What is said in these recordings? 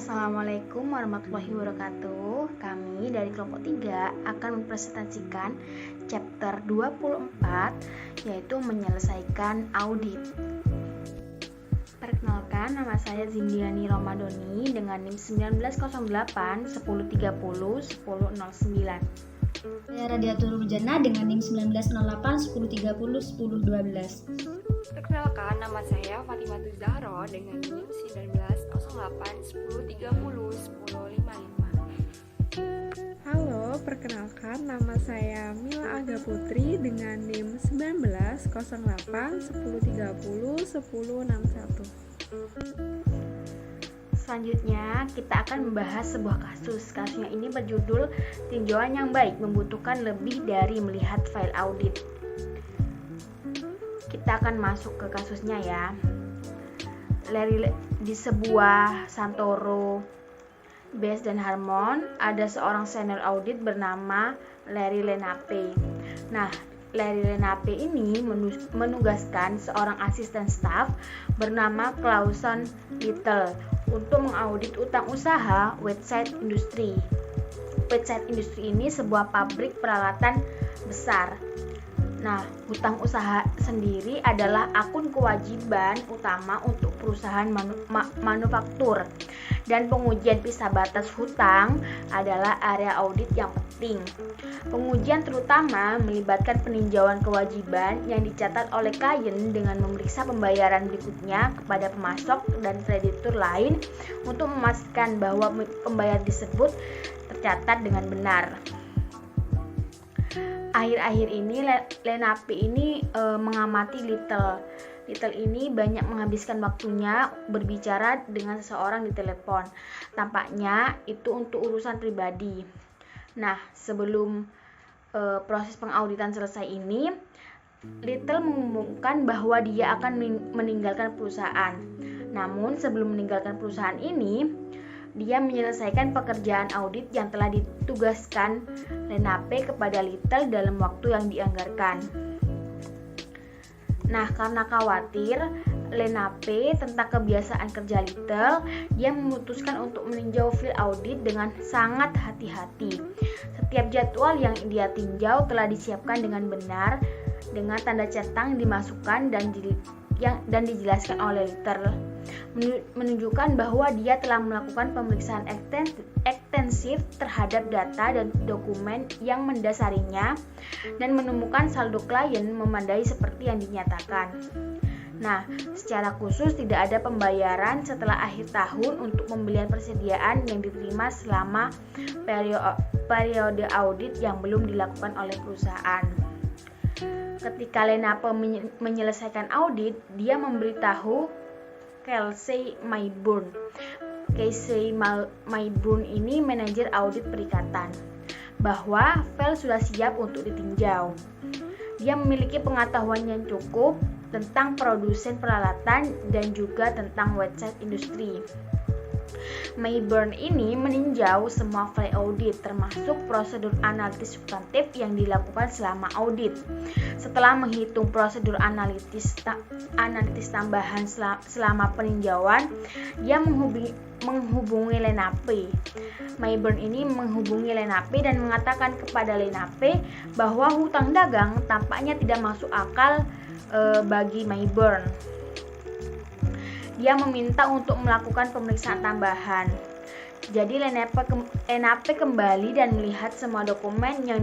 Assalamualaikum warahmatullahi wabarakatuh. Kami dari kelompok 3 akan mempresentasikan chapter 24, yaitu menyelesaikan audit. Perkenalkan, nama saya Zindiani Romadoni dengan NIM 1908 1030 1009. Saya Radiatul Rujana dengan NIM 1908 1030 1012. Perkenalkan, nama saya Fatimah Zahro dengan NIM 1908 1030 1055. Halo, perkenalkan nama saya Mila Aga Putri dengan NIM 1908 1030 1061. Selanjutnya, kita akan membahas sebuah kasus. Kasusnya ini berjudul tinjauan yang baik membutuhkan lebih dari melihat file audit. Kita akan masuk ke kasusnya ya. Di sebuah Santoro, Base dan Harmon, ada seorang senior audit bernama Larry Lenape. Nah, Larry Lenape ini menugaskan seorang asisten staf bernama Clauson Little untuk mengaudit utang usaha Westside Industry. Westside Industry ini sebuah pabrik peralatan besar. Nah, hutang usaha sendiri adalah akun kewajiban utama untuk perusahaan manufaktur. Dan pengujian pisah batas hutang adalah area audit yang penting. Pengujian terutama melibatkan peninjauan kewajiban yang dicatat oleh klien dengan memeriksa pembayaran berikutnya kepada pemasok dan kreditur lain untuk memastikan bahwa pembayaran tersebut tercatat dengan benar. Akhir-akhir ini Lenape ini mengamati Little. Little ini banyak menghabiskan waktunya berbicara dengan seseorang di telepon. Tampaknya itu untuk urusan pribadi. Nah, sebelum proses pengauditan selesai ini, Little mengumumkan bahwa dia akan meninggalkan perusahaan. Namun sebelum meninggalkan perusahaan ini, dia menyelesaikan pekerjaan audit yang telah ditugaskan Lenape kepada Little dalam waktu yang dianggarkan. Nah, karena khawatir Lenape tentang kebiasaan kerja Little, dia memutuskan untuk meninjau file audit dengan sangat hati-hati. Setiap jadwal yang dia tinjau telah disiapkan dengan benar, dengan tanda centang dimasukkan dan dijelaskan oleh Little, menunjukkan bahwa dia telah melakukan pemeriksaan ekstensif terhadap data dan dokumen yang mendasarinya dan menemukan saldo klien memadai seperti yang dinyatakan. Nah, secara khusus tidak ada pembayaran setelah akhir tahun untuk pembelian persediaan yang diterima selama periode audit yang belum dilakukan oleh perusahaan. Ketika Lenape menyelesaikan audit, dia memberitahu Kelsey Mayburn. Kelsey Mayburn ini manajer audit perikatan, bahwa file sudah siap untuk ditinjau. Dia memiliki pengetahuan yang cukup tentang produsen peralatan dan juga tentang Westside Industry. Mayburn ini meninjau semua file audit termasuk prosedur analitis substantif yang dilakukan selama audit. Setelah menghitung prosedur analitis tambahan selama peninjauan, dia menghubungi Lenape. Mayburn ini menghubungi Lenape dan mengatakan kepada Lenape bahwa hutang dagang tampaknya tidak masuk akal bagi Mayburn. Dia meminta untuk melakukan pemeriksaan tambahan. Jadi Lenape kembali dan melihat semua dokumen yang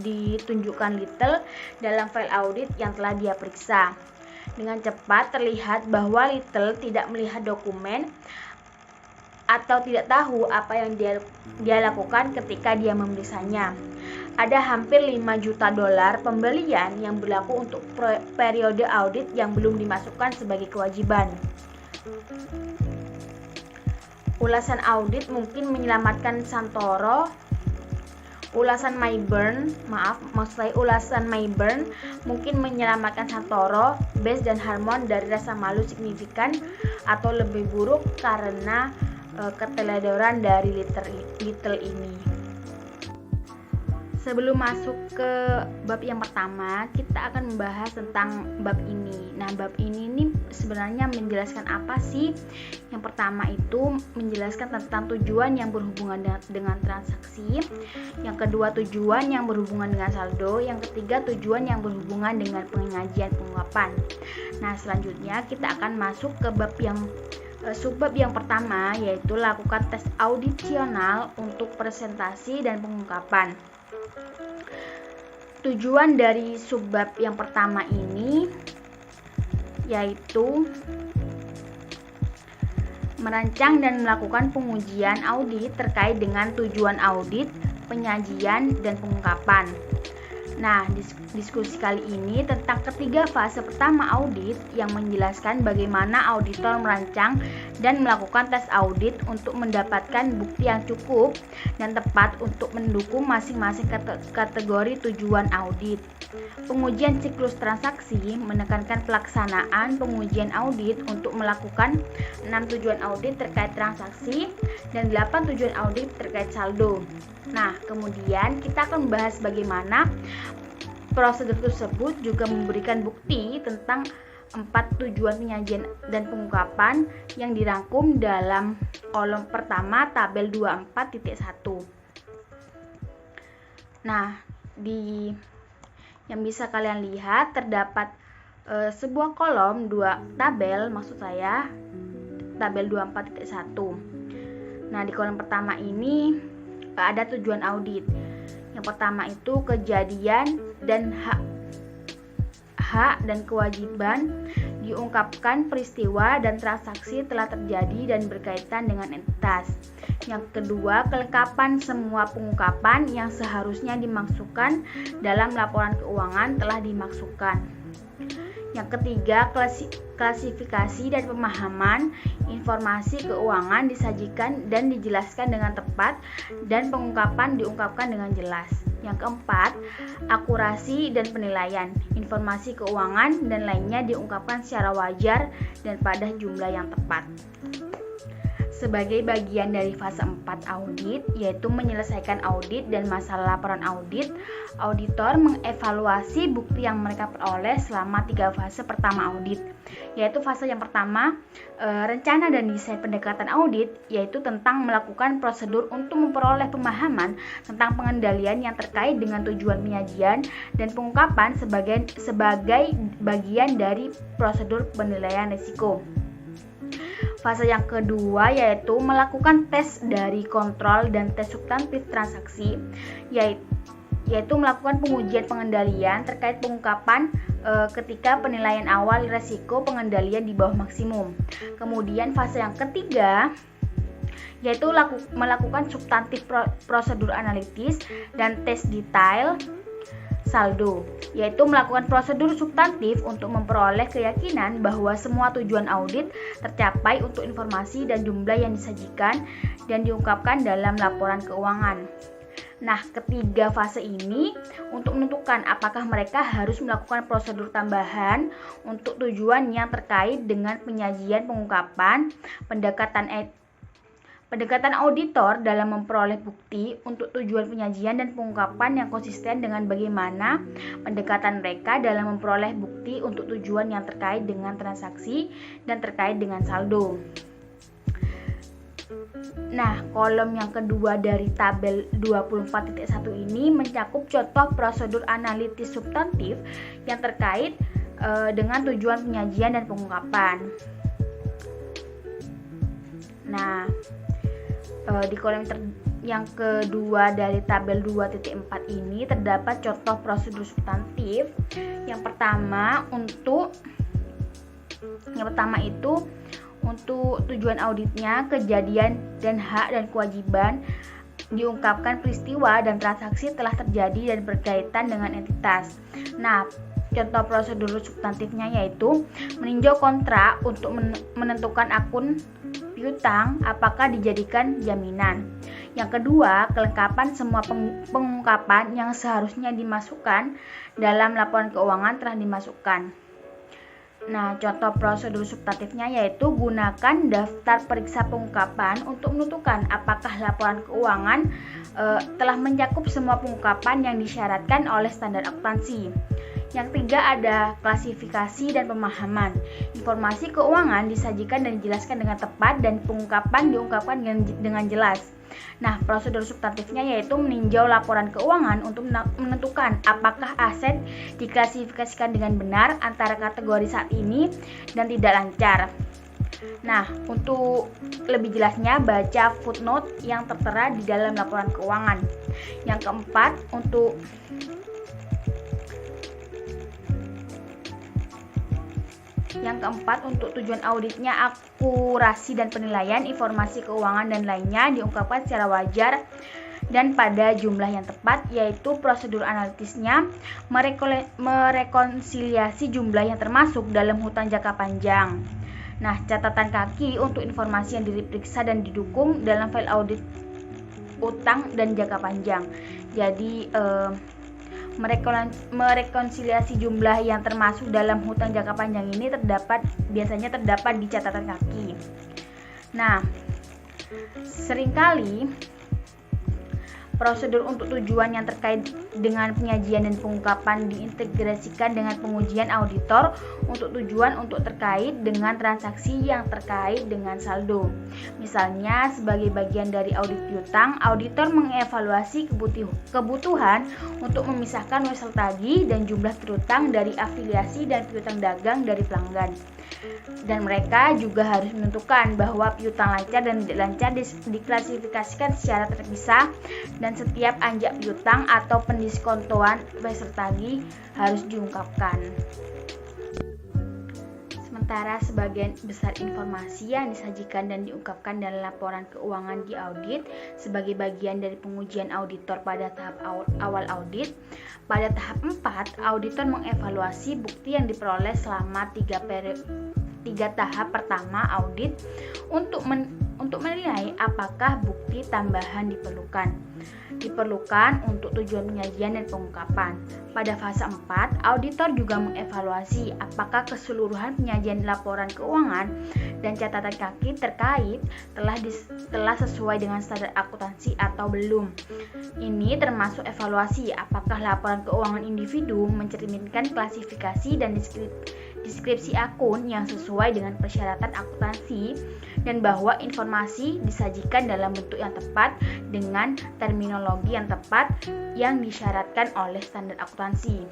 ditunjukkan Little dalam file audit yang telah dia periksa. Dengan cepat terlihat bahwa Little tidak melihat dokumen atau tidak tahu apa yang dia lakukan ketika dia memeriksanya. Ada hampir 5 juta dolar pembelian yang berlaku untuk periode audit yang belum dimasukkan sebagai kewajiban. Ulasan audit mungkin menyelamatkan Santoro. Ulasan Mayburn mungkin menyelamatkan Santoro, Base dan Harmon dari rasa malu signifikan atau lebih buruk karena keteledoran dari Little ini. Sebelum masuk ke bab yang pertama, kita akan membahas tentang bab ini. Nah, bab ini sebenarnya menjelaskan apa sih? Yang pertama itu menjelaskan tentang tujuan yang berhubungan dengan transaksi. Yang kedua, tujuan yang berhubungan dengan saldo. Yang ketiga, tujuan yang berhubungan dengan penyajian pengungkapan. Nah, selanjutnya kita akan masuk ke subbab yang pertama, yaitu lakukan tes audisional untuk presentasi dan pengungkapan. Tujuan dari subbab yang pertama ini yaitu merancang dan melakukan pengujian audit terkait dengan tujuan audit, penyajian, dan pengungkapan. Nah, diskusi kali ini tentang ketiga fase pertama audit yang menjelaskan bagaimana auditor merancang dan melakukan tes audit untuk mendapatkan bukti yang cukup dan tepat untuk mendukung masing-masing kategori tujuan audit. Pengujian siklus transaksi menekankan pelaksanaan pengujian audit untuk melakukan 6 tujuan audit terkait transaksi dan 8 tujuan audit terkait saldo. Nah, kemudian kita akan membahas bagaimana prosedur tersebut juga memberikan bukti tentang 4 tujuan penyajian dan pengungkapan yang dirangkum dalam kolom pertama tabel 24.1. Nah, yang bisa kalian lihat terdapat sebuah kolom 2 tabel, maksud saya tabel 24.1. Nah, di kolom pertama ini ada tujuan audit. Yang pertama itu kejadian dan hak dan kewajiban diungkapkan peristiwa dan transaksi telah terjadi dan berkaitan dengan entitas. Yang kedua, kelengkapan semua pengungkapan yang seharusnya dimasukkan dalam laporan keuangan telah dimasukkan. Yang ketiga, klasifikasi dan pemahaman informasi keuangan disajikan dan dijelaskan dengan tepat dan pengungkapan diungkapkan dengan jelas. Yang keempat, akurasi dan penilaian informasi keuangan dan lainnya diungkapkan secara wajar dan pada jumlah yang tepat. Sebagai bagian dari fase 4 audit, yaitu menyelesaikan audit dan masalah laporan audit, auditor mengevaluasi bukti yang mereka peroleh selama 3 fase pertama audit, yaitu fase yang pertama, rencana dan desain pendekatan audit, yaitu tentang melakukan prosedur untuk memperoleh pemahaman tentang pengendalian yang terkait dengan tujuan penyajian dan pengungkapan sebagai bagian dari prosedur penilaian risiko. Fase yang kedua yaitu melakukan tes dari kontrol dan tes substantif transaksi, yaitu melakukan pengujian pengendalian terkait pengungkapan ketika penilaian awal risiko pengendalian di bawah maksimum. Kemudian fase yang ketiga yaitu melakukan substantif prosedur analitis dan tes detail saldo, yaitu melakukan prosedur substantif untuk memperoleh keyakinan bahwa semua tujuan audit tercapai untuk informasi dan jumlah yang disajikan dan diungkapkan dalam laporan keuangan. Nah, ketiga fase ini untuk menentukan apakah mereka harus melakukan prosedur tambahan untuk tujuan yang terkait dengan penyajian pengungkapan, pendekatan auditor dalam memperoleh bukti untuk tujuan penyajian dan pengungkapan yang konsisten dengan bagaimana pendekatan mereka dalam memperoleh bukti untuk tujuan yang terkait dengan transaksi dan terkait dengan saldo. Nah, kolom yang kedua dari tabel 24.1 ini mencakup contoh prosedur analitis substantif yang terkait dengan tujuan penyajian dan pengungkapan. Nah, di kolom yang kedua dari tabel 2.4 ini terdapat contoh prosedur substantif. Yang pertama itu untuk tujuan auditnya, kejadian dan hak dan kewajiban diungkapkan peristiwa dan transaksi telah terjadi dan berkaitan dengan entitas. Nah, contoh prosedur substantifnya yaitu meninjau kontrak untuk menentukan akun piutang apakah dijadikan jaminan. Yang kedua, kelengkapan semua pengungkapan yang seharusnya dimasukkan dalam laporan keuangan telah dimasukkan. Nah, contoh prosedur substantifnya yaitu gunakan daftar periksa pengungkapan untuk menentukan apakah laporan keuangan telah mencakup semua pengungkapan yang disyaratkan oleh standar akuntansi. Yang ketiga ada klasifikasi dan pemahaman. Informasi keuangan disajikan dan dijelaskan dengan tepat dan pengungkapan diungkapkan dengan jelas. Nah, prosedur substantifnya yaitu meninjau laporan keuangan untuk menentukan apakah aset diklasifikasikan dengan benar antara kategori saat ini dan tidak lancar. Nah, untuk lebih jelasnya baca footnote yang tertera di dalam laporan keuangan. Yang keempat, untuk tujuan auditnya akurasi dan penilaian informasi keuangan dan lainnya diungkapkan secara wajar dan pada jumlah yang tepat, yaitu prosedur analitisnya merekonsiliasi jumlah yang termasuk dalam hutang jangka panjang. Nah, catatan kaki untuk informasi yang diperiksa dan didukung dalam file audit utang dan jangka panjang. Jadi merekonsiliasi jumlah yang termasuk dalam hutang jangka panjang ini biasanya terdapat di catatan kaki. Nah, seringkali prosedur untuk tujuan yang terkait dengan penyajian dan pengungkapan diintegrasikan dengan pengujian auditor untuk tujuan terkait dengan transaksi yang terkait dengan saldo. Misalnya, sebagai bagian dari audit piutang, auditor mengevaluasi kebutuhan untuk memisahkan wesel tagih dan jumlah piutang dari afiliasi dan piutang dagang dari pelanggan. Dan mereka juga harus menentukan bahwa piutang lancar dan tidak lancar diklasifikasikan secara terpisah dan setiap anjak piutang atau pendiskontoan wesel tagih harus diungkapkan. Sementara sebagian besar informasi yang disajikan dan diungkapkan dalam laporan keuangan diaudit sebagai bagian dari pengujian auditor pada tahap awal audit. Pada tahap 4, auditor mengevaluasi bukti yang diperoleh selama 3 tahap pertama audit untuk menilai apakah bukti tambahan diperlukan untuk tujuan penyajian dan pengungkapan. Pada fase 4, auditor juga mengevaluasi apakah keseluruhan penyajian laporan keuangan dan catatan kaki terkait telah sesuai dengan standar akuntansi atau belum. Ini termasuk evaluasi apakah laporan keuangan individu mencerminkan klasifikasi dan deskripsi akun yang sesuai dengan persyaratan akuntansi dan bahwa informasi disajikan dalam bentuk yang tepat dengan terminologi yang tepat yang disyaratkan oleh standar akuntansi.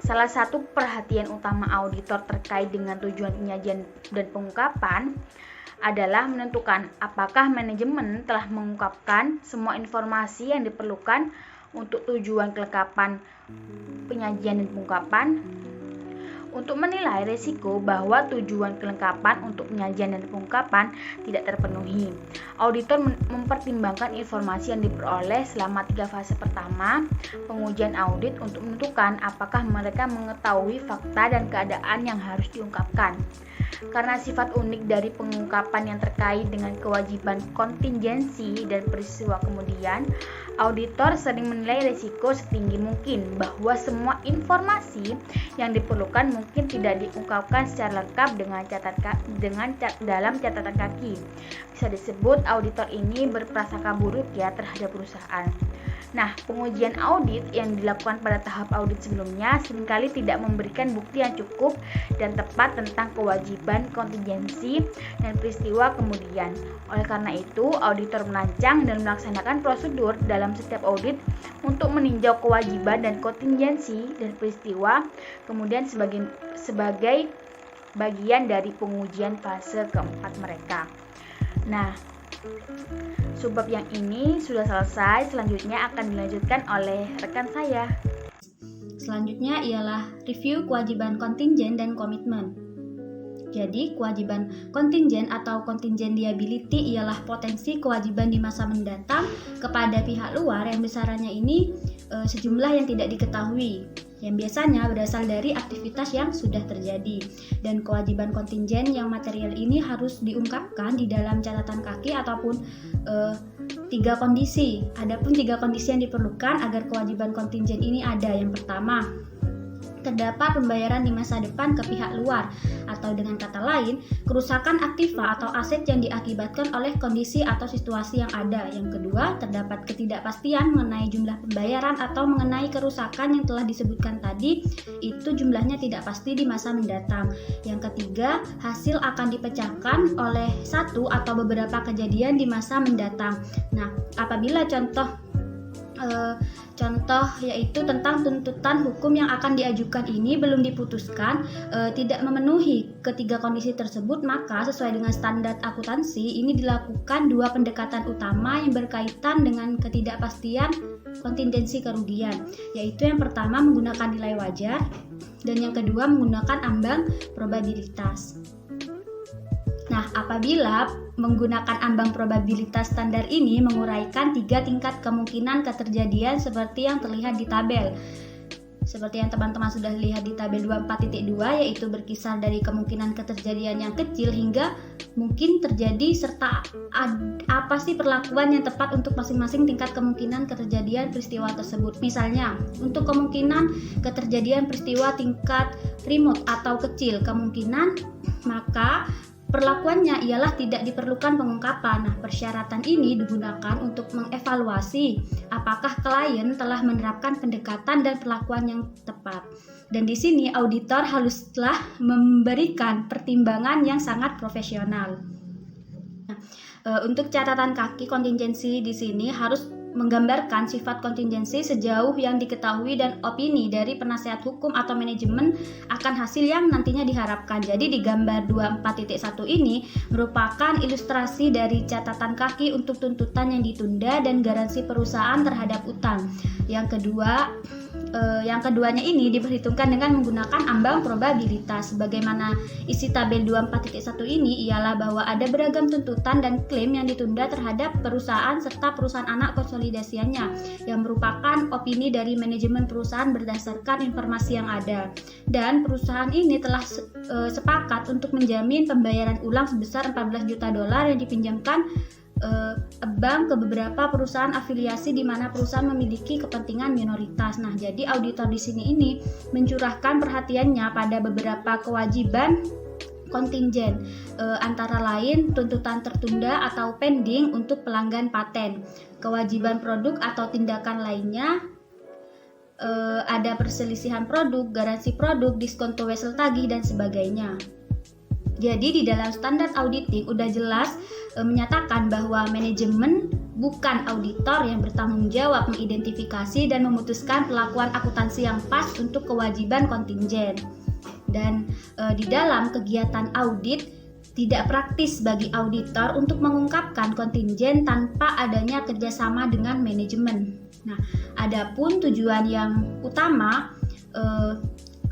Salah satu perhatian utama auditor terkait dengan tujuan penyajian dan pengungkapan adalah menentukan apakah manajemen telah mengungkapkan semua informasi yang diperlukan untuk tujuan kelengkapan penyajian dan pengungkapan. Untuk menilai risiko bahwa tujuan kelengkapan untuk penyajian dan pengungkapan tidak terpenuhi, auditor mempertimbangkan informasi yang diperoleh selama 3 fase pertama pengujian audit untuk menentukan apakah mereka mengetahui fakta dan keadaan yang harus diungkapkan. Karena sifat unik dari pengungkapan yang terkait dengan kewajiban kontingensi dan peristiwa kemudian, auditor sering menilai risiko setinggi mungkin bahwa semua informasi yang diperlukan mungkin tidak diungkapkan secara lengkap dalam catatan kaki. Bisa disebut auditor ini berprasangka buruk terhadap perusahaan. Nah, pengujian audit yang dilakukan pada tahap audit sebelumnya seringkali tidak memberikan bukti yang cukup dan tepat tentang kewajiban kontingensi dan peristiwa kemudian. Oleh karena itu, auditor merancang dan melaksanakan prosedur dalam setiap audit untuk meninjau kewajiban dan kontingensi dan peristiwa kemudian sebagai bagian dari pengujian fase keempat mereka. Nah, subbab yang ini sudah selesai, selanjutnya akan dilanjutkan oleh rekan saya. Selanjutnya ialah review kewajiban kontingen dan komitmen. Jadi, kewajiban kontingen atau contingent liability ialah potensi kewajiban di masa mendatang kepada pihak luar yang besarannya ini sejumlah yang tidak diketahui, yang biasanya berasal dari aktivitas yang sudah terjadi. Dan kewajiban kontingen yang material ini harus diungkapkan di dalam catatan kaki ataupun 3 kondisi. Adapun 3 kondisi yang diperlukan agar kewajiban kontingen ini ada. Yang pertama, terdapat pembayaran di masa depan ke pihak luar, atau dengan kata lain, kerusakan aktiva atau aset yang diakibatkan oleh kondisi atau situasi yang ada. Yang kedua, terdapat ketidakpastian mengenai jumlah pembayaran atau mengenai kerusakan yang telah disebutkan tadi, itu jumlahnya tidak pasti di masa mendatang. Yang ketiga, hasil akan dipecahkan oleh satu atau beberapa kejadian di masa mendatang. Nah, apabila contoh yaitu tentang tuntutan hukum yang akan diajukan ini belum diputuskan, tidak memenuhi ketiga kondisi tersebut, maka sesuai dengan standar akuntansi ini dilakukan dua pendekatan utama yang berkaitan dengan ketidakpastian kontingensi kerugian, yaitu yang pertama menggunakan nilai wajar dan yang kedua menggunakan ambang probabilitas. Nah, apabila menggunakan ambang probabilitas standar ini menguraikan 3 tingkat kemungkinan keterjadian seperti yang terlihat di tabel. Seperti yang teman-teman sudah lihat di tabel 24.2, yaitu berkisar dari kemungkinan keterjadian yang kecil hingga mungkin terjadi serta apa sih perlakuan yang tepat untuk masing-masing tingkat kemungkinan keterjadian peristiwa tersebut. Misalnya, untuk kemungkinan keterjadian peristiwa tingkat remote atau kecil kemungkinan, maka perlakuannya ialah tidak diperlukan pengungkapan. Nah, persyaratan ini digunakan untuk mengevaluasi apakah klien telah menerapkan pendekatan dan perlakuan yang tepat. Dan di sini auditor haruslah memberikan pertimbangan yang sangat profesional. Nah, untuk catatan kaki kontingensi di sini harus menggambarkan sifat kontingensi sejauh yang diketahui dan opini dari penasehat hukum atau manajemen akan hasil yang nantinya diharapkan. Jadi di gambar 24.1 ini merupakan ilustrasi dari catatan kaki untuk tuntutan yang ditunda dan garansi perusahaan terhadap utang. Yang keduanya ini diperhitungkan dengan menggunakan ambang probabilitas. Sebagaimana isi tabel 24.1 ini ialah bahwa ada beragam tuntutan dan klaim yang ditunda terhadap perusahaan serta perusahaan anak konsolidasiannya yang merupakan opini dari manajemen perusahaan berdasarkan informasi yang ada. Dan perusahaan ini telah sepakat untuk menjamin pembayaran ulang sebesar $14 juta yang dipinjamkan bank ke beberapa perusahaan afiliasi di mana perusahaan memiliki kepentingan minoritas. Nah, jadi auditor di sini ini mencurahkan perhatiannya pada beberapa kewajiban kontingen, antara lain tuntutan tertunda atau pending untuk pelanggan paten, kewajiban produk atau tindakan lainnya, ada perselisihan produk, garansi produk, diskon wesel tagih dan sebagainya. Jadi di dalam standar auditing udah jelas menyatakan bahwa manajemen bukan auditor yang bertanggung jawab mengidentifikasi dan memutuskan pelakuan akuntansi yang pas untuk kewajiban kontingen. Dan di dalam kegiatan audit tidak praktis bagi auditor untuk mengungkapkan kontingen tanpa adanya kerjasama dengan manajemen. Nah, adapun tujuan yang utama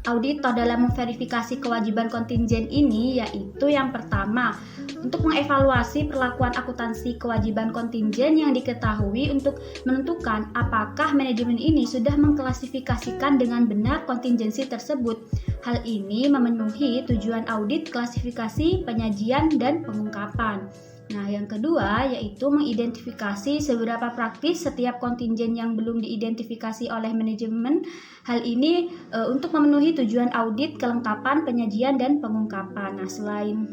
auditor dalam memverifikasi kewajiban kontingen ini yaitu yang pertama, untuk mengevaluasi perlakuan akuntansi kewajiban kontingen yang diketahui untuk menentukan apakah manajemen ini sudah mengklasifikasikan dengan benar kontingensi tersebut. Hal ini memenuhi tujuan audit klasifikasi, penyajian, dan pengungkapan. Nah, yang kedua yaitu mengidentifikasi seberapa praktis setiap kontingen yang belum diidentifikasi oleh manajemen. Hal ini untuk memenuhi tujuan audit, kelengkapan, penyajian, dan pengungkapan. Nah, selain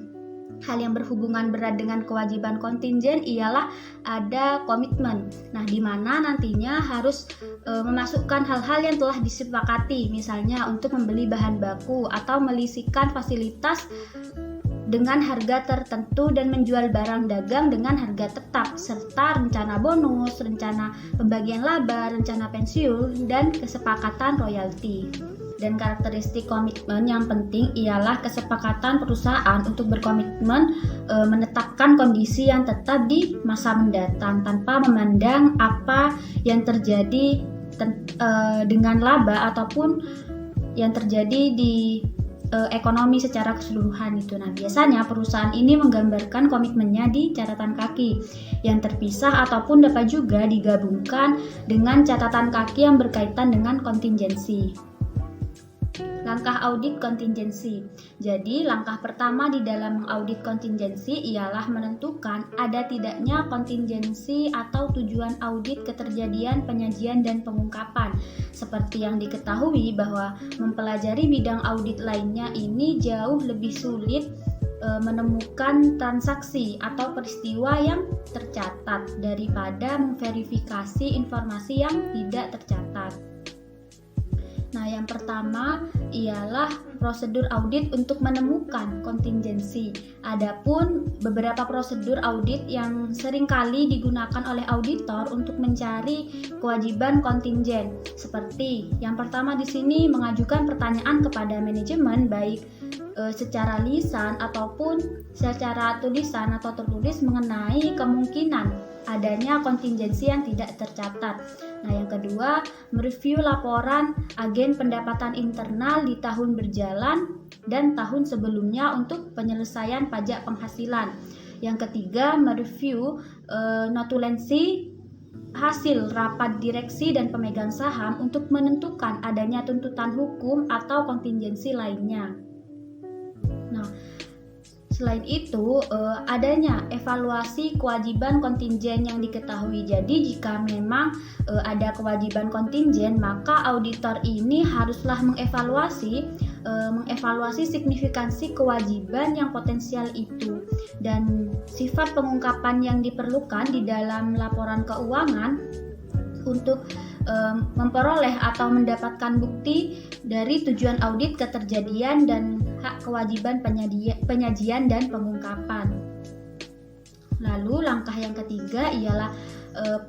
hal yang berhubungan berat dengan kewajiban kontingen ialah ada komitmen. Nah, di mana nantinya harus memasukkan hal-hal yang telah disepakati, misalnya untuk membeli bahan baku atau melisikan fasilitas dengan harga tertentu dan menjual barang dagang dengan harga tetap, serta rencana bonus, rencana pembagian laba, rencana pensiun, dan kesepakatan royalti. Dan karakteristik komitmen yang penting ialah kesepakatan perusahaan untuk berkomitmen menetapkan kondisi yang tetap di masa mendatang tanpa memandang apa yang terjadi dengan laba ataupun yang terjadi di ekonomi secara keseluruhan itu. Nah, biasanya perusahaan ini menggambarkan komitmennya di catatan kaki yang terpisah ataupun dapat juga digabungkan dengan catatan kaki yang berkaitan dengan kontingensi. Langkah audit kontingensi. Jadi, langkah pertama di dalam mengaudit kontingensi ialah menentukan ada tidaknya kontingensi atau tujuan audit keterjadian, penyajian, dan pengungkapan. Seperti yang diketahui bahwa mempelajari bidang audit lainnya ini jauh lebih sulit menemukan transaksi atau peristiwa yang tercatat daripada memverifikasi informasi yang tidak tercatat. Nah, yang pertama ialah prosedur audit untuk menemukan kontingensi. Adapun beberapa prosedur audit yang seringkali digunakan oleh auditor untuk mencari kewajiban kontingen. Seperti yang pertama di sini mengajukan pertanyaan kepada manajemen baik secara lisan ataupun secara tulisan atau tertulis mengenai kemungkinan adanya kontingensi yang tidak tercatat. Nah, yang kedua, mereview laporan agen pendapatan internal di tahun berjalan dan tahun sebelumnya untuk penyelesaian pajak penghasilan. Yang ketiga, mereview notulensi hasil rapat direksi dan pemegang saham untuk menentukan adanya tuntutan hukum atau kontingensi lainnya. Nah, selain itu adanya evaluasi kewajiban kontingen yang diketahui. Jadi jika memang ada kewajiban kontingen, maka auditor ini haruslah mengevaluasi signifikansi kewajiban yang potensial itu dan sifat pengungkapan yang diperlukan di dalam laporan keuangan untuk memperoleh atau mendapatkan bukti dari tujuan audit keterjadian dan hak kewajiban penyajian dan pengungkapan. Lalu langkah yang ketiga ialah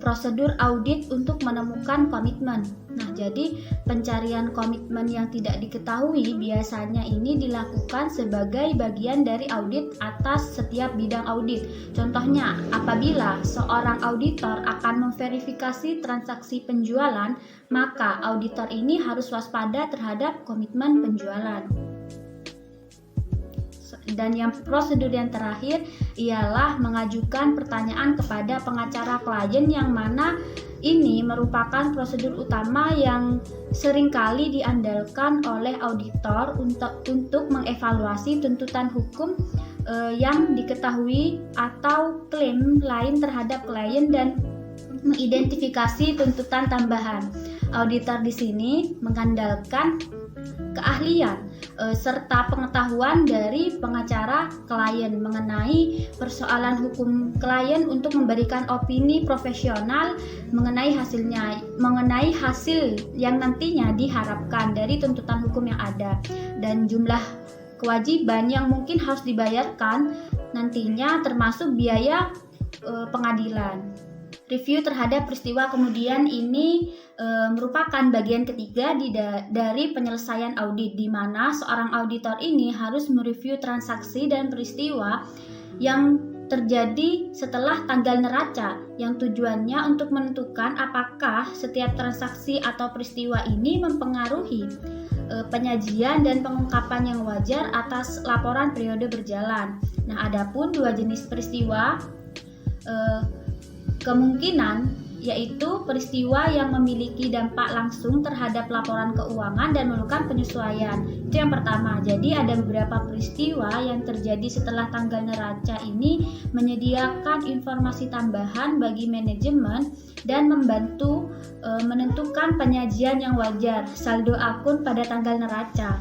prosedur audit untuk menemukan komitmen. Nah, jadi pencarian komitmen yang tidak diketahui biasanya ini dilakukan sebagai bagian dari audit atas setiap bidang audit. Contohnya, apabila seorang auditor akan memverifikasi transaksi penjualan, maka auditor ini harus waspada terhadap komitmen penjualan. Dan yang prosedur yang terakhir ialah mengajukan pertanyaan kepada pengacara klien, yang mana ini merupakan prosedur utama yang seringkali diandalkan oleh auditor untuk mengevaluasi tuntutan hukum yang diketahui atau klaim lain terhadap klien dan mengidentifikasi tuntutan tambahan. Auditor di sini mengandalkan keahlian serta pengetahuan dari pengacara klien mengenai persoalan hukum klien untuk memberikan opini profesional mengenai hasil yang nantinya diharapkan dari tuntutan hukum yang ada dan jumlah kewajiban yang mungkin harus dibayarkan nantinya, termasuk biaya pengadilan. Review terhadap peristiwa kemudian ini merupakan bagian ketiga dari penyelesaian audit, di mana seorang auditor ini harus mereview transaksi dan peristiwa yang terjadi setelah tanggal neraca, yang tujuannya untuk menentukan apakah setiap transaksi atau peristiwa ini mempengaruhi penyajian dan pengungkapan yang wajar atas laporan periode berjalan. Nah, adapun dua jenis peristiwa kemungkinan yaitu peristiwa yang memiliki dampak langsung terhadap laporan keuangan dan memerlukan penyesuaian. Itu yang pertama. Jadi ada beberapa peristiwa yang terjadi setelah tanggal neraca ini menyediakan informasi tambahan bagi manajemen dan membantu menentukan penyajian yang wajar saldo akun pada tanggal neraca,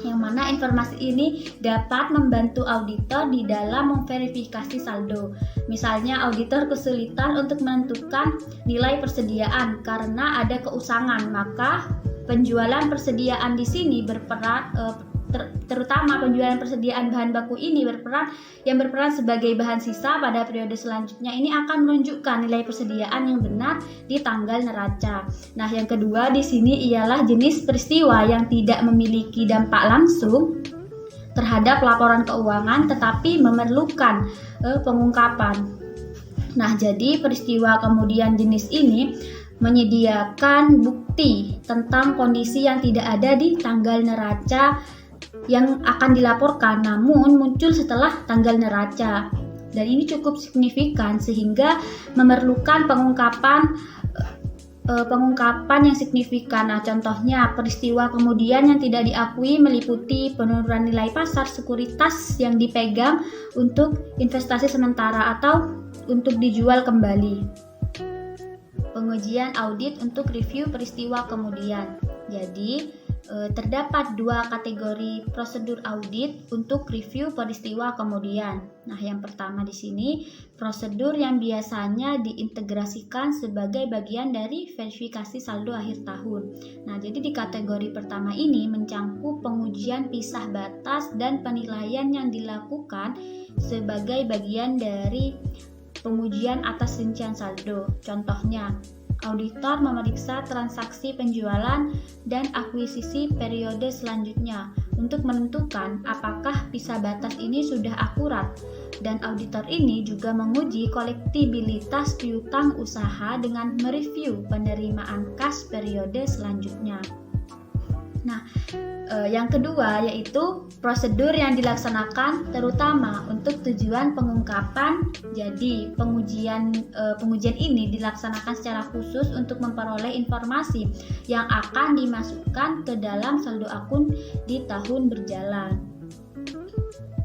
yang mana informasi ini dapat membantu auditor di dalam memverifikasi saldo. Misalnya auditor kesulitan untuk menentukan nilai persediaan karena ada keusangan, maka penjualan persediaan di sini berperan terutama penjualan persediaan bahan baku ini berperan sebagai bahan sisa pada periode selanjutnya ini akan menunjukkan nilai persediaan yang benar di tanggal neraca. Nah, yang kedua di sini ialah jenis peristiwa yang tidak memiliki dampak langsung terhadap laporan keuangan tetapi memerlukan pengungkapan. Nah, jadi peristiwa kemudian jenis ini menyediakan bukti tentang kondisi yang tidak ada di tanggal neraca yang akan dilaporkan namun muncul setelah tanggal neraca, dan ini cukup signifikan sehingga memerlukan pengungkapan pengungkapan yang signifikan. Nah, contohnya peristiwa kemudian yang tidak diakui meliputi penurunan nilai pasar sekuritas yang dipegang untuk investasi sementara atau untuk dijual kembali. Pengujian audit untuk review peristiwa kemudian. Jadi, terdapat dua kategori prosedur audit untuk review peristiwa kemudian. Nah, yang pertama di sini prosedur yang biasanya diintegrasikan sebagai bagian dari verifikasi saldo akhir tahun. Nah, jadi di kategori pertama ini mencangkup pengujian pisah batas dan penilaian yang dilakukan sebagai bagian dari pengujian atas rincian saldo. Contohnya, auditor memeriksa transaksi penjualan dan akuisisi periode selanjutnya untuk menentukan apakah pisah batas ini sudah akurat, dan auditor ini juga menguji kolektibilitas piutang usaha dengan mereview penerimaan kas periode selanjutnya. Nah, yang kedua yaitu prosedur yang dilaksanakan terutama untuk tujuan pengungkapan. Jadi pengujian ini dilaksanakan secara khusus untuk memperoleh informasi yang akan dimasukkan ke dalam saldo akun di tahun berjalan.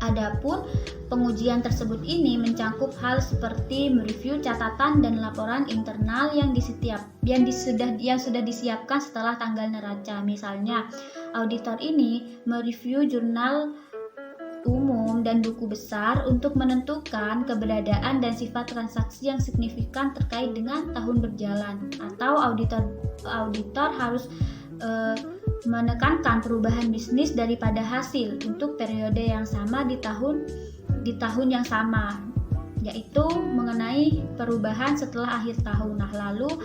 Adapun pengujian tersebut ini mencangkup hal seperti mereview catatan dan laporan internal yang sudah disiapkan setelah tanggal neraca. Misalnya, auditor ini mereview jurnal umum dan buku besar untuk menentukan keberadaan dan sifat transaksi yang signifikan terkait dengan tahun berjalan, atau auditor harus menekankan perubahan bisnis daripada hasil untuk periode yang sama di tahun yang sama, yaitu mengenai perubahan setelah akhir tahun. Nah, lalu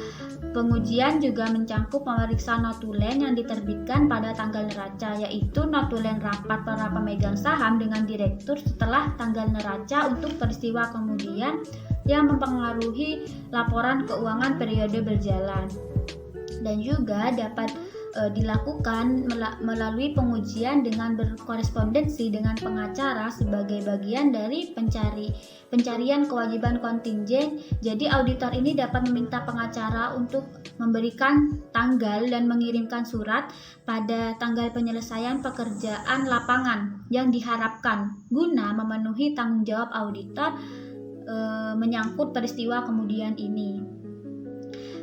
pengujian juga mencangkup memeriksa notulen yang diterbitkan pada tanggal neraca, yaitu notulen rapat para pemegang saham dengan direktur setelah tanggal neraca untuk peristiwa kemudian yang mempengaruhi laporan keuangan periode berjalan. Dan juga dapat dilakukan melalui pengujian dengan berkorespondensi dengan pengacara sebagai bagian dari pencarian kewajiban kontingen. Jadi auditor ini dapat meminta pengacara untuk memberikan tanggal dan mengirimkan surat pada tanggal penyelesaian pekerjaan lapangan yang diharapkan guna memenuhi tanggung jawab auditor menyangkut peristiwa kemudian ini.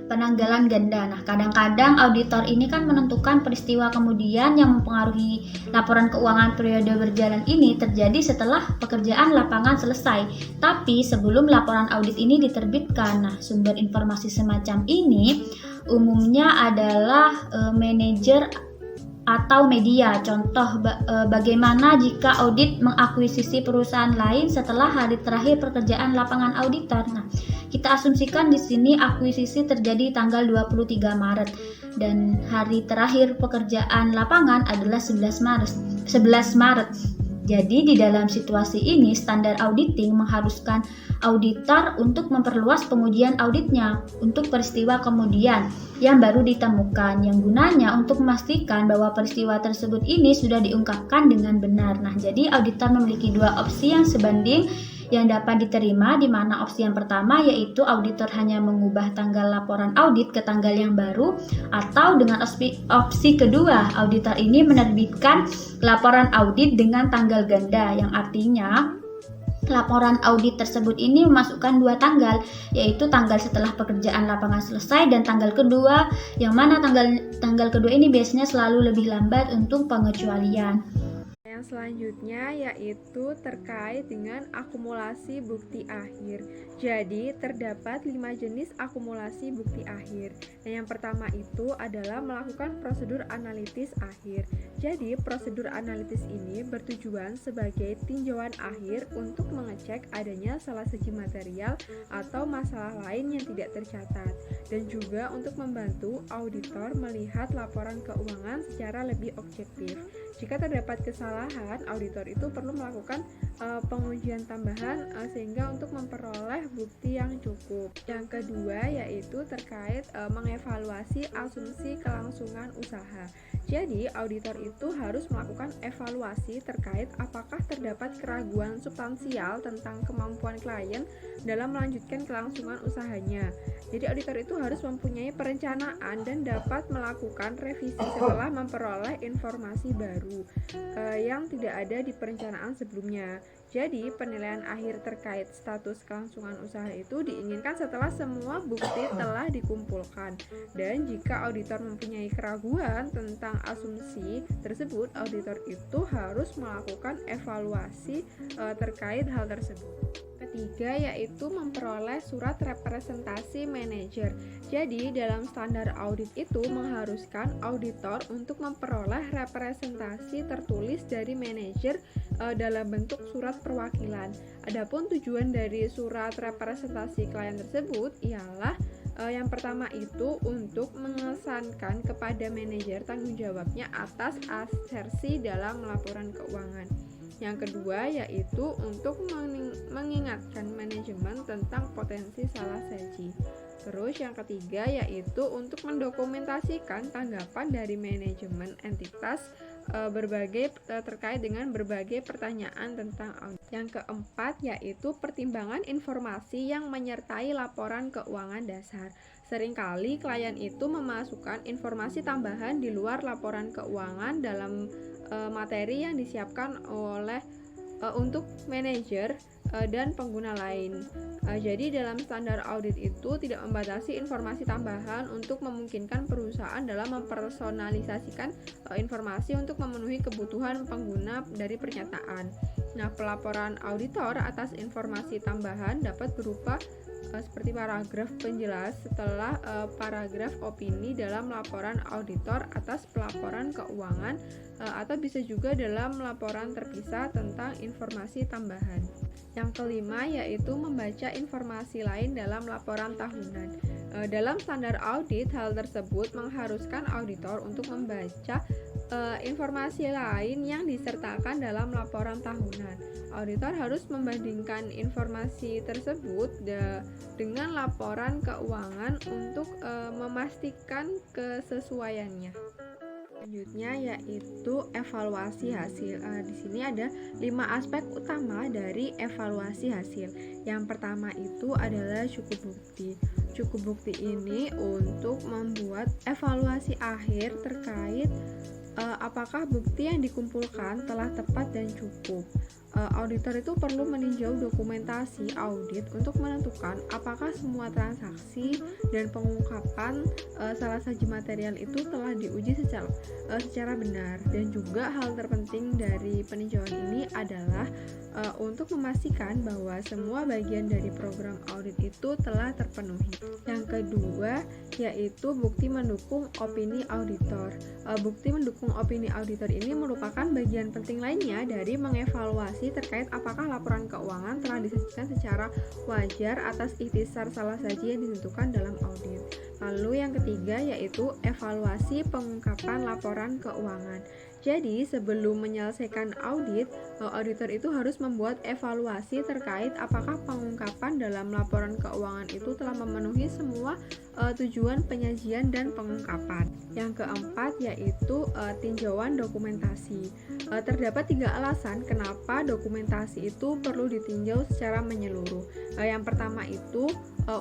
Penanggalan ganda. Nah, kadang-kadang auditor ini kan menentukan peristiwa kemudian yang mempengaruhi laporan keuangan periode berjalan ini terjadi setelah pekerjaan lapangan selesai, tapi sebelum laporan audit ini diterbitkan. Nah, sumber informasi semacam ini umumnya adalah manajer atau media. Contoh, bagaimana jika audit mengakuisisi perusahaan lain setelah hari terakhir pekerjaan lapangan auditor. Nah, kita asumsikan di sini akuisisi terjadi tanggal 23 Maret dan hari terakhir pekerjaan lapangan adalah 11 Maret. Jadi di dalam situasi ini standar auditing mengharuskan auditor untuk memperluas pengujian auditnya untuk peristiwa kemudian yang baru ditemukan, yang gunanya untuk memastikan bahwa peristiwa tersebut ini sudah diungkapkan dengan benar. Nah, jadi auditor memiliki dua opsi yang sebanding yang dapat diterima, di mana opsi yang pertama yaitu auditor hanya mengubah tanggal laporan audit ke tanggal yang baru, atau dengan opsi kedua, auditor ini menerbitkan laporan audit dengan tanggal ganda, yang artinya laporan audit tersebut ini memasukkan dua tanggal, yaitu tanggal setelah pekerjaan lapangan selesai dan tanggal kedua, yang mana tanggal kedua ini biasanya selalu lebih lambat untuk pengecualian. Yang selanjutnya yaitu terkait dengan akumulasi bukti akhir. Jadi terdapat 5 jenis akumulasi bukti akhir. Nah, yang pertama itu adalah melakukan prosedur analitis akhir. Jadi prosedur analitis ini bertujuan sebagai tinjauan akhir untuk mengecek adanya salah segi material atau masalah lain yang tidak tercatat, dan juga untuk membantu auditor melihat laporan keuangan secara lebih objektif. Jika terdapat kesalahan, auditor itu perlu melakukan pengujian tambahan sehingga untuk memperoleh bukti yang cukup. Yang kedua yaitu terkait mengevaluasi asumsi kelangsungan usaha. Jadi, auditor itu harus melakukan evaluasi terkait apakah terdapat keraguan substansial tentang kemampuan klien dalam melanjutkan kelangsungan usahanya. Jadi, auditor itu harus mempunyai perencanaan dan dapat melakukan revisi setelah memperoleh informasi baru yang tidak ada di perencanaan sebelumnya. Jadi, penilaian akhir terkait status kelangsungan usaha itu diinginkan setelah semua bukti telah dikumpulkan. Dan jika auditor mempunyai keraguan tentang asumsi tersebut, auditor itu harus melakukan evaluasi terkait hal tersebut. Ketiga yaitu memperoleh surat representasi manajer. Jadi dalam standar audit itu mengharuskan auditor untuk memperoleh representasi tertulis dari manajer dalam bentuk surat perwakilan. Adapun tujuan dari surat representasi klien tersebut ialah yang pertama itu untuk mengesankan kepada manajer tanggung jawabnya atas asersi dalam laporan keuangan. Yang kedua yaitu untuk mengingatkan manajemen tentang potensi salah saji. Terus yang ketiga yaitu untuk mendokumentasikan tanggapan dari manajemen entitas terkait dengan berbagai pertanyaan tentang audit. Yang keempat yaitu pertimbangan informasi yang menyertai laporan keuangan dasar. Seringkali klien itu memasukkan informasi tambahan di luar laporan keuangan dalam materi yang disiapkan oleh untuk manajer dan pengguna lain. Jadi dalam standar audit itu tidak membatasi informasi tambahan untuk memungkinkan perusahaan dalam mempersonalisasikan informasi untuk memenuhi kebutuhan pengguna dari pernyataan. Nah, pelaporan auditor atas informasi tambahan dapat berupa seperti paragraf penjelas setelah paragraf opini dalam laporan auditor atas pelaporan keuangan atau bisa juga dalam laporan terpisah tentang informasi tambahan. Yang kelima yaitu membaca informasi lain dalam laporan tahunan. Dalam standar audit, hal tersebut mengharuskan auditor untuk membaca informasi lain yang disertakan dalam laporan tahunan. Auditor harus membandingkan informasi tersebut dengan laporan keuangan untuk memastikan kesesuaiannya. Selanjutnya yaitu evaluasi hasil. Di sini ada 5 aspek utama dari evaluasi hasil. Yang pertama itu adalah cukup bukti. Cukup bukti ini untuk membuat evaluasi akhir terkait apakah bukti yang dikumpulkan telah tepat dan cukup. Auditor itu perlu meninjau dokumentasi audit untuk menentukan apakah semua transaksi dan pengungkapan salah saji material itu telah diuji secara benar. Dan juga hal terpenting dari peninjauan ini adalah untuk memastikan bahwa semua bagian dari program audit itu telah terpenuhi. Yang kedua yaitu bukti mendukung opini auditor. Bukti mendukung opini auditor ini merupakan bagian penting lainnya dari mengevaluasi terkait apakah laporan keuangan telah disajikan secara wajar atas ikhtisar salah saji yang ditentukan dalam audit. Lalu yang ketiga yaitu evaluasi pengungkapan laporan keuangan. Jadi sebelum menyelesaikan audit, auditor itu harus membuat evaluasi terkait apakah pengungkapan dalam laporan keuangan itu telah memenuhi semua tujuan penyajian dan pengungkapan. Yang keempat yaitu tinjauan dokumentasi. Terdapat 3 alasan kenapa dokumentasi itu perlu ditinjau secara menyeluruh. Yang pertama itu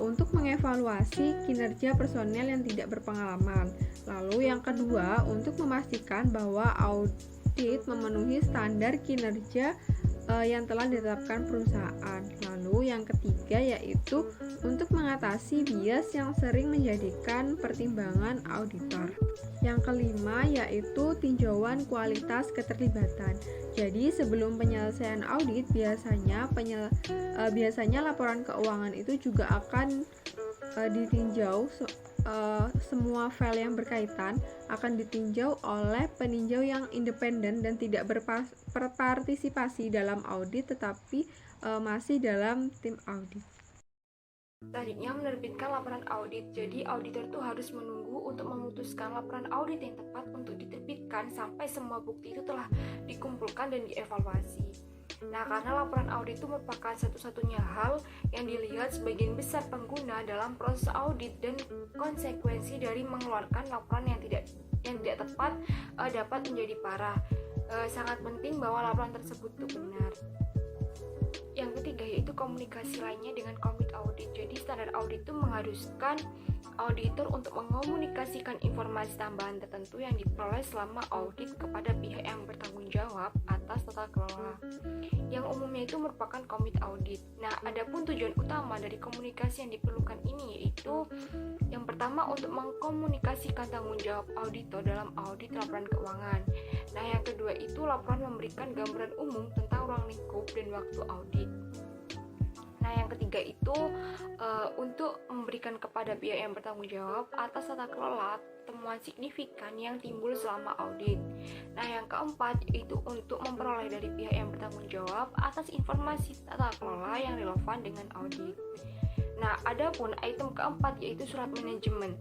untuk mengevaluasi kinerja personel yang tidak berpengalaman. Lalu yang kedua untuk memastikan bahwa audit memenuhi standar kinerja yang telah ditetapkan perusahaan. Lalu yang ketiga yaitu untuk mengatasi bias yang sering menjadikan pertimbangan auditor. Yang kelima yaitu tinjauan kualitas keterlibatan. Jadi sebelum penyelesaian audit biasanya laporan keuangan itu juga akan ditinjau. Semua file yang berkaitan akan ditinjau oleh peninjau yang independen dan tidak berpartisipasi dalam audit tetapi masih dalam tim audit. Selanjutnya menerbitkan laporan audit. Jadi auditor itu harus menunggu untuk memutuskan laporan audit yang tepat untuk diterbitkan sampai semua bukti itu telah dikumpulkan dan dievaluasi. Nah, karena laporan audit itu merupakan satu-satunya hal yang dilihat sebagian besar pengguna dalam proses audit, dan konsekuensi dari mengeluarkan laporan yang tidak tepat dapat menjadi parah. Sangat penting bahwa laporan tersebut itu benar. Yang ketiga yaitu komunikasi lainnya dengan komit audit. Jadi standar audit itu mengharuskan auditor untuk mengomunikasikan informasi tambahan tertentu yang diperoleh selama audit kepada pihak yang bertanggung jawab atas tata kelola, yang umumnya itu merupakan komit audit. Nah, adapun tujuan utama dari komunikasi yang diperlukan ini yaitu yang pertama untuk mengkomunikasikan tanggung jawab auditor dalam audit laporan keuangan. Nah, yang kedua itu laporan memberikan gambaran umum tentang ruang lingkup dan waktu audit. Nah, yang ketiga itu untuk memberikan kepada pihak yang bertanggung jawab atas tata kelola temuan signifikan yang timbul selama audit. Nah, yang keempat itu untuk memperoleh dari pihak yang bertanggung jawab atas informasi tata kelola yang relevan dengan audit. Nah, adapun item keempat yaitu surat manajemen.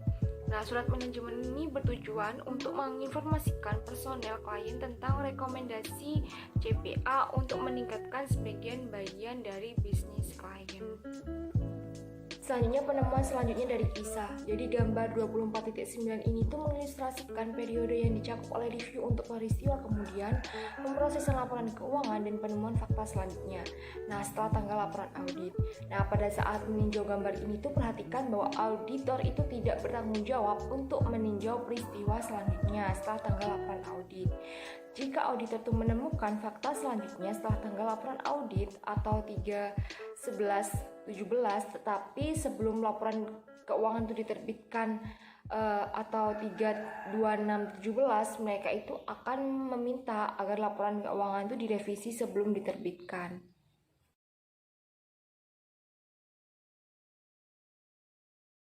Nah, surat manajemen ini bertujuan untuk menginformasikan personel klien tentang rekomendasi CPA untuk meningkatkan sebagian bagian dari bisnis klien. Selanjutnya penemuan selanjutnya dari kisah. Jadi gambar 24.9 ini tuh mengilustrasikan periode yang dicakup oleh review untuk peristiwa kemudian, pemrosesan laporan keuangan dan penemuan fakta selanjutnya. Nah, setelah tanggal laporan audit. Nah, pada saat meninjau gambar ini tuh perhatikan bahwa auditor itu tidak bertanggung jawab untuk meninjau peristiwa selanjutnya setelah tanggal laporan audit. Jika auditor itu menemukan fakta selanjutnya setelah tanggal laporan audit atau 3/11/17, tetapi sebelum laporan keuangan itu diterbitkan atau 3/26/17, mereka itu akan meminta agar laporan keuangan itu direvisi sebelum diterbitkan.